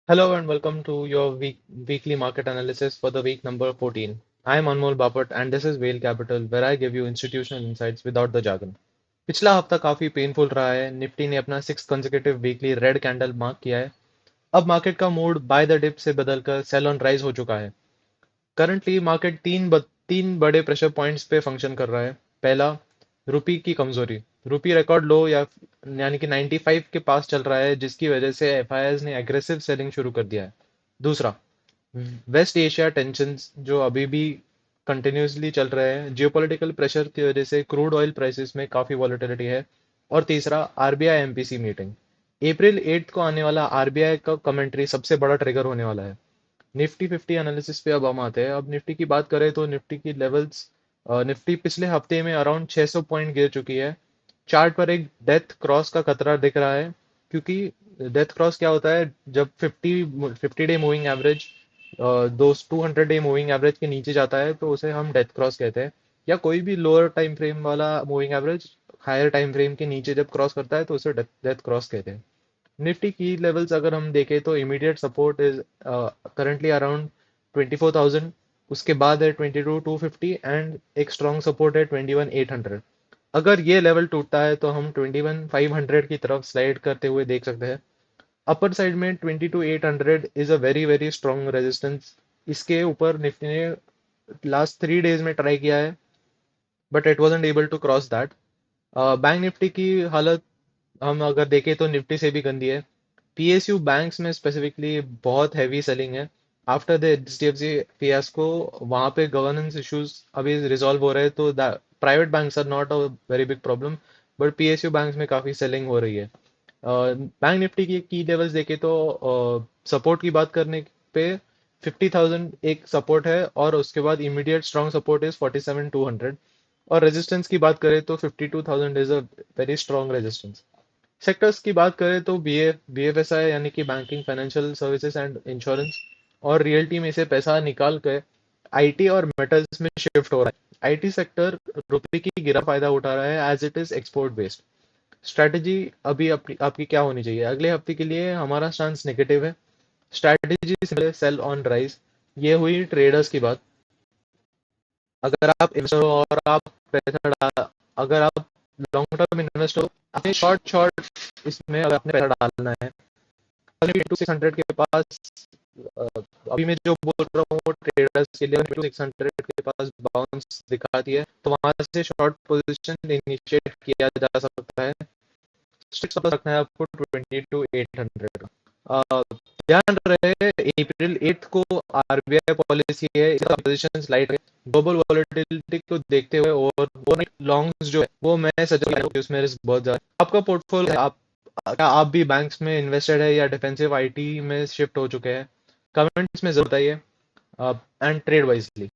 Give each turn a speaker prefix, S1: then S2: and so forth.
S1: Hello and welcome to your weekly market analysis for the week number 14. I am Anmol Bapat and this is Whale Capital where I give you institutional insights without the jargon. पिछला हफ्ता काफी painful रहा है। Nifty ने अपना 6th consecutive weekly red candle mark किया है। अब मार्केट का मूड बाय द डिप से बदलकर सेल ऑन राइज हो चुका है। करंटली मार्केट तीन बड़े प्रेशर पॉइंट्स पे फंक्शन कर रहा है। पहला, रुपी की कमजोरी। रुपी रिकॉर्ड लो या यानी कि 95 के पास चल रहा है, जिसकी वजह से एफआईआईज ने एग्रेसिव सेलिंग शुरू कर दिया है। दूसरा, वेस्ट एशिया टेंशंस जो अभी भी कंटिन्यूसली चल रहे हैं। जियोपॉलिटिकल प्रेशर की वजह से क्रूड ऑयल प्राइसेस में काफी वॉलेटिलिटी है। और तीसरा, आरबीआई एमपीसी मीटिंग। अप्रैल 8 को आने वाला आरबीआई का कमेंट्री सबसे बड़ा ट्रिगर होने वाला है। निफ्टी 50 एनालिसिस पे अब हम आते हैं। अब निफ्टी की बात करें तो निफ्टी की लेवल्स, निफ्टी पिछले हफ्ते में अराउंड 600 पॉइंट गिर चुकी है। चार्ट पर एक डेथ क्रॉस का खतरा दिख रहा है, क्योंकि डेथ क्रॉस क्या होता है, जब 50 डे मूविंग एवरेज दो 200 डे मूविंग एवरेज के नीचे जाता है तो उसे हम डेथ क्रॉस कहते हैं। या कोई भी लोअर टाइम फ्रेम वाला moving average higher time frame के नीचे जब क्रॉस करता है तो उसे डेथ क्रॉस कहते हैं। निफ्टी की लेवल्स अगर हम देखें तो immediate support is currently around 24,000। उसके बाद है 22,250 एंड एक स्ट्रॉन्ग सपोर्ट है 21,800। अगर ये लेवल टूटता है तो हम 21,500 की तरफ स्लाइड करते हुए देख सकते हैं। अपर साइड में 22,800 is a very very strong resistance. इसके ऊपर निफ्टी ने लास्ट 3 डेज में ट्राई किया है, but it wasn't able to cross that. Bank Nifty की हालत हम अगर देखें तो निफ्टी से भी गंदी है। पीएसयू बैंक्स में स्पेसिफिकली बहुत हैवी सेलिंग है। आफ्टर द एचडीएफसी फियास्को वहाँ पे गवर्नेंस इश्यूज अभी रिजॉल्व हो रहे हैं, तो private banks are not a very big problem, but PSU banks में काफ़ी सेलिंग हो रही है। बैंक निफ्टी की लेवल्स देखें तो सपोर्ट की बात करने पे 50,000 एक सपोर्ट है, और उसके बाद इमीडिएट स्ट्रॉन्ग सपोर्ट इज 47,200। और रेजिस्टेंस की बात करें तो 52,000 is a very strong resistance. Sectors की बात करें तो बीएफएसआई यानी कि banking, financial services and insurance और रियल्टी में से पैसा निकाल कर आईटी और मेटल्स में शिफ्ट हो रहा है। आईटी सेक्टर रुपए की गिरा फायदा उठा रहा है as it is export based. Strategy अभी आपकी क्या होनी चाहिए अगले हफ्ते के लिए? हमारा स्टांस नेगेटिव है। Strategy sell on rise. ये हुई ट्रेडर्स की बात। अगर आप इन्वेस्टर हो और आप पैसा अगर आप लॉन्ग टर्म इन्वेस्टर हो, अपने शॉर्ट शॉर्ट इसमें अगर आपने पैसा डालना है, 600 के पास, अ, अभी मैं जो बोल रहा हूँ वो ट्रेडर्स के लिए 600 के पास बाउंस दिखाती है, तो वहां से शॉर्ट पोजीशन इनिशिएट किया जा सकता है। स्ट्रिक्ट स्टॉप रखना है आपको 22,800 का। ध्यान रहे, अप्रैल 8 को आरबीआई पॉलिसी है, इसका पोजीशन स्लाइड है। ग्लोबल वॉलेटिलिटी को देखते हुए और ओवरनाइट लॉन्ग्स जो है वो मैं सजेस्ट करूंगा, क्योंकि उसमें रिस्क बहुत ज्यादा है। आपका पोर्टफोलियो, आप क्या आप भी बैंक्स में इन्वेस्टेड है या डिफेंसिव आईटी में शिफ्ट हो चुके हैं? कमेंट्स में जरूर बताइए एंड ट्रेड वाइजली।